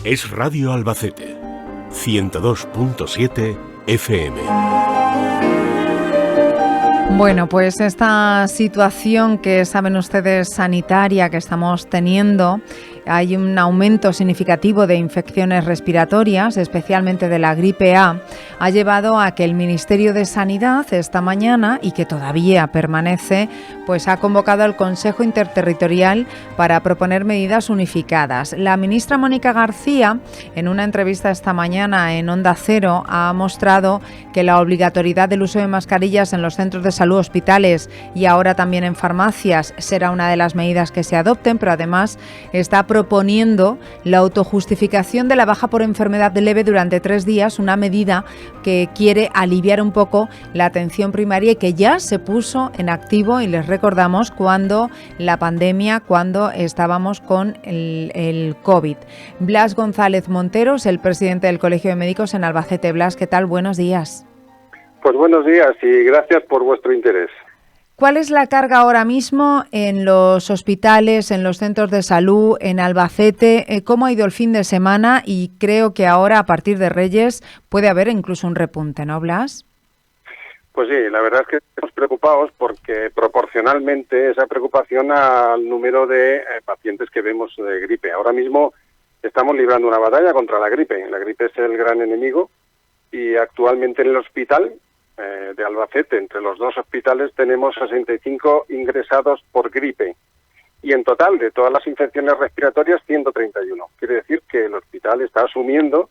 Es Radio Albacete, 102.7 FM. Bueno, pues esta situación que saben ustedes sanitaria que estamos teniendo, hay un aumento significativo de infecciones respiratorias, especialmente de la gripe A, ha llevado a que el Ministerio de Sanidad esta mañana, y que todavía permanece, pues ha convocado al Consejo Interterritorial para proponer medidas unificadas. La ministra Mónica García, en una entrevista esta mañana en Onda Cero, ha mostrado que la obligatoriedad del uso de mascarillas en los centros de salud, hospitales y ahora también en farmacias será una de las medidas que se adopten, pero además está proponiendo la autojustificación de la baja por enfermedad leve durante 3 días, una medida que quiere aliviar un poco la atención primaria y que ya se puso en activo, y les recordamos, cuando la pandemia, cuando estábamos con el COVID. Blas González Monteros, el presidente del Colegio de Médicos en Albacete. Blas, ¿qué tal? Buenos días. Pues buenos días y gracias por vuestro interés. ¿Cuál es la carga ahora mismo en los hospitales, en los centros de salud, en Albacete? ¿Cómo ha ido el fin de semana? Y creo que ahora, a partir de Reyes, puede haber incluso un repunte, ¿no, Blas? Pues sí, la verdad es que estamos preocupados porque proporcionalmente esa preocupación al número de pacientes que vemos de gripe. Ahora mismo estamos librando una batalla contra la gripe. La gripe es el gran enemigo y actualmente en el hospital de Albacete, entre los 2 hospitales, tenemos 65 ingresados por gripe y en total de todas las infecciones respiratorias 131. Quiere decir que el hospital está asumiendo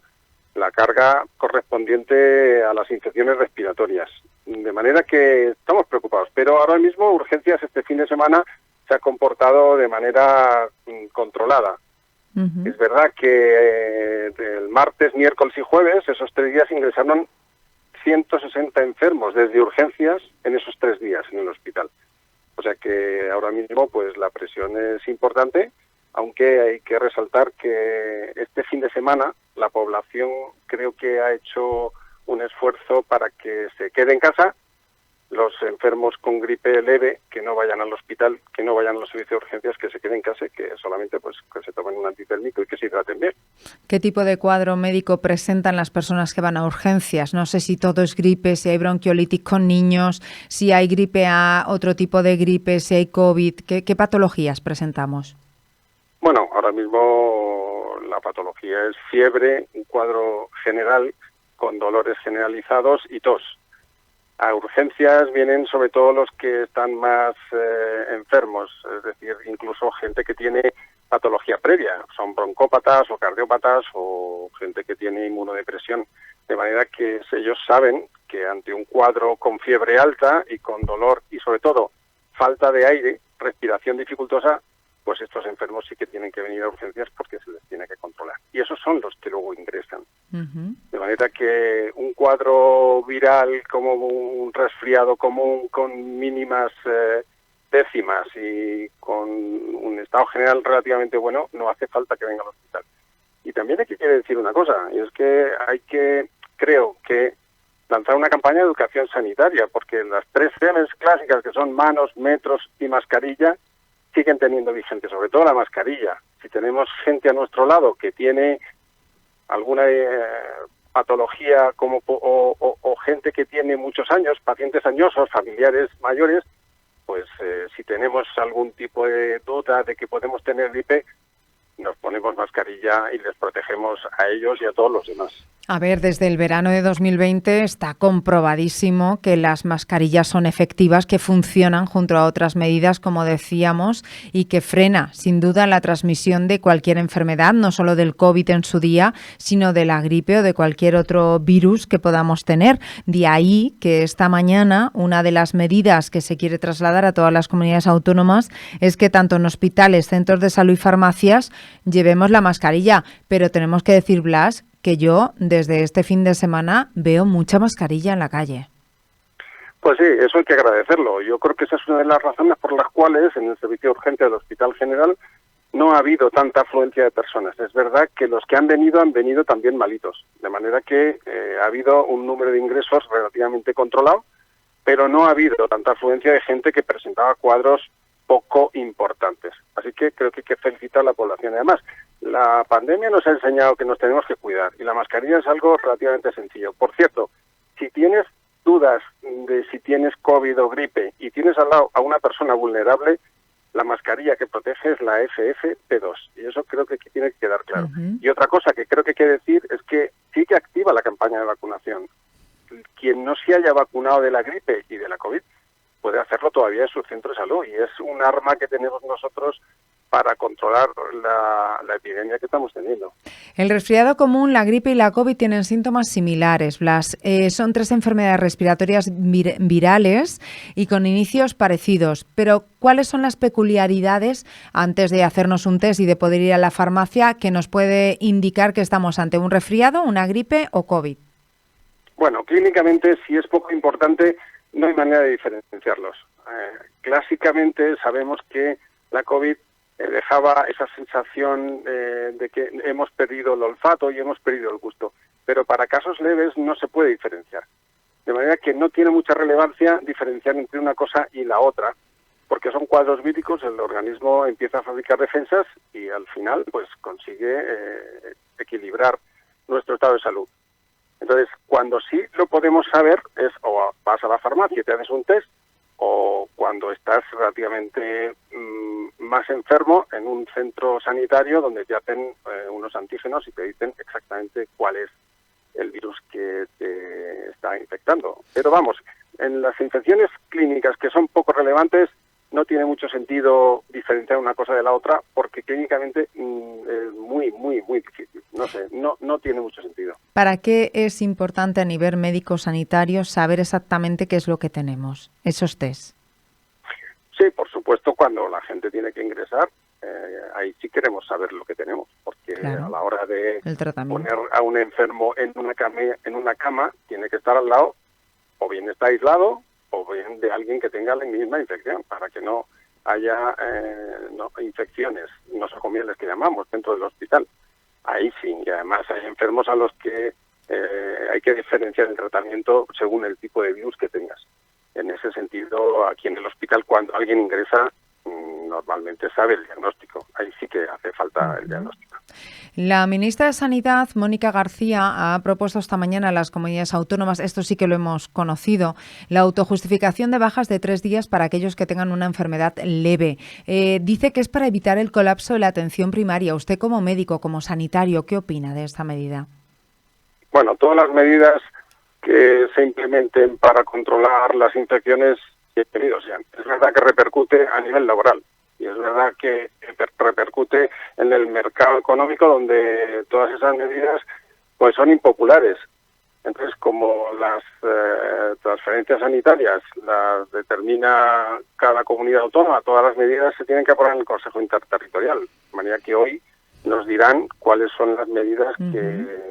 la carga correspondiente a las infecciones respiratorias, de manera que estamos preocupados, pero ahora mismo urgencias este fin de semana se ha comportado de manera controlada. Uh-huh. Es verdad que el martes, miércoles y jueves, esos 3 días ingresaron 160 enfermos desde urgencias en esos 3 días en el hospital. O sea que ahora mismo pues la presión es importante, aunque hay que resaltar que este fin de semana la población creo que ha hecho un esfuerzo para que se quede en casa. Los enfermos con gripe leve que no vayan al hospital, que no vayan a los servicios de urgencias, que se queden en casa, que solamente pues que se tomen un antitérmico y que se hidraten bien. ¿Qué tipo de cuadro médico presentan las personas que van a urgencias? No sé si todo es gripe, si hay bronquiolitis con niños, si hay gripe A, otro tipo de gripe, si hay COVID. ¿Qué patologías presentamos? Bueno, ahora mismo la patología es fiebre, un cuadro general con dolores generalizados y tos. A urgencias vienen sobre todo los que están más enfermos, es decir, incluso gente que tiene patología previa, son broncópatas o cardiópatas o gente que tiene inmunodepresión, de manera que ellos saben que ante un cuadro con fiebre alta y con dolor y sobre todo falta de aire, respiración dificultosa, pues estos enfermos sí que tienen que venir a urgencias porque se les tiene que controlar. Y esos son los que luego ingresan. Uh-huh. De manera que un cuadro viral como un resfriado común con mínimas décimas y con un estado general relativamente bueno, no hace falta que venga al hospital. Y también hay que decir una cosa, y es que hay que, creo que, lanzar una campaña de educación sanitaria, porque las 3 C's clásicas, que son manos, metros y mascarilla, siguen teniendo vigente, sobre todo la mascarilla. Si tenemos gente a nuestro lado que tiene alguna patología como o gente que tiene muchos años, pacientes añosos, familiares mayores, pues si tenemos algún tipo de duda de que podemos tener gripe, nos ponemos mascarilla y les protegemos a ellos y a todos los demás. A ver, desde el verano de 2020 está comprobadísimo que las mascarillas son efectivas, que funcionan junto a otras medidas, como decíamos, y que frena, sin duda, la transmisión de cualquier enfermedad, no solo del COVID en su día, sino de la gripe o de cualquier otro virus que podamos tener. De ahí que esta mañana una de las medidas que se quiere trasladar a todas las comunidades autónomas es que tanto en hospitales, centros de salud y farmacias llevemos la mascarilla. Pero tenemos que decir, Blas, que yo desde este fin de semana veo mucha mascarilla en la calle. Pues sí, eso hay que agradecerlo. Yo creo que esa es una de las razones por las cuales en el servicio de urgencia del Hospital General no ha habido tanta afluencia de personas. Es verdad que los que han venido también malitos, de manera que ha habido un número de ingresos relativamente controlado, pero no ha habido tanta afluencia de gente que presentaba cuadros poco importantes. Así que creo que hay que felicitar a la población. Además, La pandemia nos ha enseñado que nos tenemos que cuidar y la mascarilla es algo relativamente sencillo. Por cierto, si tienes dudas de si tienes COVID o gripe y tienes al lado a una persona vulnerable, la mascarilla que protege es la FFP2 y eso creo que tiene que quedar claro. Y otra cosa que creo que hay que decir es que sí que activa la campaña de vacunación. Quien no se haya vacunado de la gripe y de la COVID puede hacerlo todavía en su centro de salud y es un arma que tenemos nosotros para controlar la epidemia que estamos teniendo. El resfriado común, la gripe y la COVID tienen síntomas similares, Blas. Son 3 enfermedades respiratorias virales y con inicios parecidos. Pero, ¿cuáles son las peculiaridades, antes de hacernos un test y de poder ir a la farmacia, que nos puede indicar que estamos ante un resfriado, una gripe o COVID? Bueno, clínicamente, si es poco importante, no hay manera de diferenciarlos. Clásicamente sabemos que la COVID dejaba esa sensación de que hemos perdido el olfato y hemos perdido el gusto. Pero para casos leves no se puede diferenciar. De manera que no tiene mucha relevancia diferenciar entre una cosa y la otra, porque son cuadros víricos, el organismo empieza a fabricar defensas y al final pues consigue equilibrar nuestro estado de salud. Entonces, cuando sí lo podemos saber es o vas a la farmacia y te haces un test, o cuando estás relativamente más enfermo en un centro sanitario donde te hacen unos antígenos y te dicen exactamente cuál es el virus que te está infectando. Pero vamos, en las infecciones clínicas que son poco relevantes no tiene mucho sentido diferenciar una cosa de la otra porque clínicamente es muy difícil. No sé, no tiene mucho sentido. ¿Para qué es importante a nivel médico-sanitario saber exactamente qué es lo que tenemos, esos test? Sí, por supuesto, cuando la gente tiene que ingresar, ahí sí queremos saber lo que tenemos, porque claro, a la hora de poner a un enfermo en una cama, tiene que estar al lado, o bien está aislado, o bien de alguien que tenga la misma infección, para que no haya infecciones nosocomiales que llamamos dentro del hospital. Ahí sí, y además hay enfermos a los que hay que diferenciar el tratamiento según el tipo de virus que tengas. En ese sentido, aquí en el hospital, cuando alguien ingresa, normalmente sabe el diagnóstico. Ahí sí que hace falta el diagnóstico. La ministra de Sanidad, Mónica García, ha propuesto esta mañana a las comunidades autónomas, esto sí que lo hemos conocido, la autojustificación de bajas de 3 días para aquellos que tengan una enfermedad leve. Dice que es para evitar el colapso de la atención primaria. Usted como médico, como sanitario, ¿qué opina de esta medida? Bueno, todas las medidas que se implementen para controlar las infecciones, bienvenidos sean. Es verdad que repercute a nivel laboral y es verdad que repercute en el mercado económico donde todas esas medidas pues son impopulares. Entonces, como las transferencias sanitarias las determina cada comunidad autónoma, todas las medidas se tienen que aprobar en el Consejo Interterritorial. De manera que hoy nos dirán cuáles son las medidas que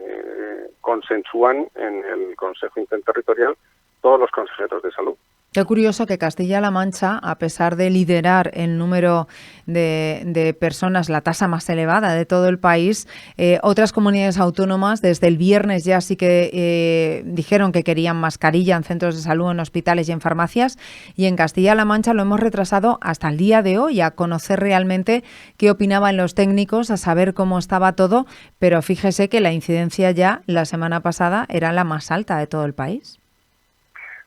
consensúan en el Consejo Interterritorial todos los consejeros de salud. Qué curioso que Castilla-La Mancha, a pesar de liderar el número de personas, la tasa más elevada de todo el país, otras comunidades autónomas desde el viernes ya sí que dijeron que querían mascarilla en centros de salud, en hospitales y en farmacias, y en Castilla-La Mancha lo hemos retrasado hasta el día de hoy a conocer realmente qué opinaban los técnicos, a saber cómo estaba todo, pero fíjese que la incidencia ya la semana pasada era la más alta de todo el país.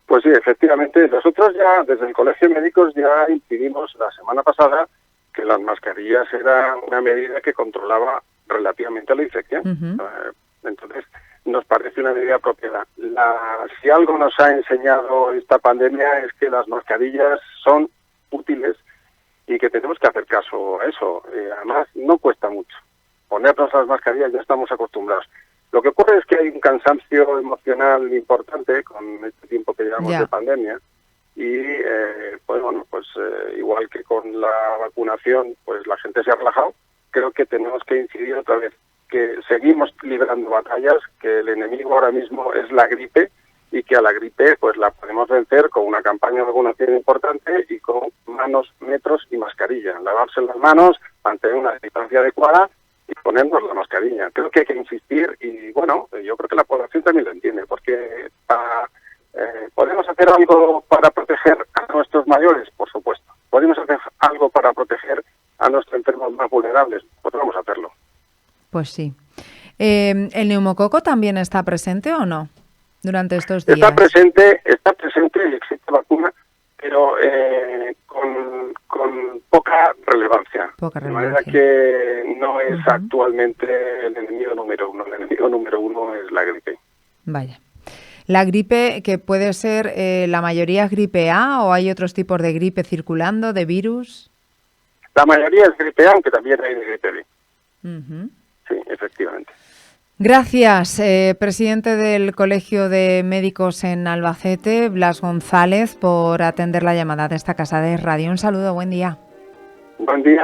Pues sí, efectivamente. Nosotros ya desde el Colegio de Médicos ya incidimos la semana pasada que las mascarillas era una medida que controlaba relativamente la infección. Entonces, nos parece una medida apropiada. Si algo nos ha enseñado esta pandemia es que las mascarillas son útiles y que tenemos que hacer caso a eso. Además, no cuesta mucho. Ponernos las mascarillas ya estamos acostumbrados. Lo que ocurre es que hay un cansancio emocional importante con este tiempo que llevamos de pandemia y igual que con la vacunación, pues la gente se ha relajado. Creo que tenemos que incidir otra vez que seguimos librando batallas, que el enemigo ahora mismo es la gripe y que a la gripe pues la podemos vencer con una campaña de vacunación importante y con manos, metros y mascarilla. Lavarse las manos, mantener una distancia adecuada y ponernos la mascarilla. Creo que hay que insistir y, bueno, yo creo que la población también lo entiende, porque ¿podemos hacer algo para proteger a nuestros mayores? Por supuesto. ¿Podemos hacer algo para proteger a nuestros enfermos más vulnerables? Pues vamos a hacerlo. Pues sí. ¿El neumococo también está presente o no durante estos días? Está presente y existe vacuna, pero con poca relevancia. De manera que no es actualmente el enemigo número uno. El enemigo número uno es la gripe. Vaya. La gripe, que puede ser, la mayoría es gripe A, ¿o hay otros tipos de gripe circulando, de virus? La mayoría es gripe A, aunque también hay gripe B. Sí, efectivamente. Gracias, presidente del Colegio de Médicos en Albacete, Blas González, por atender la llamada de esta casa de radio. Un saludo, buen día. Buen día.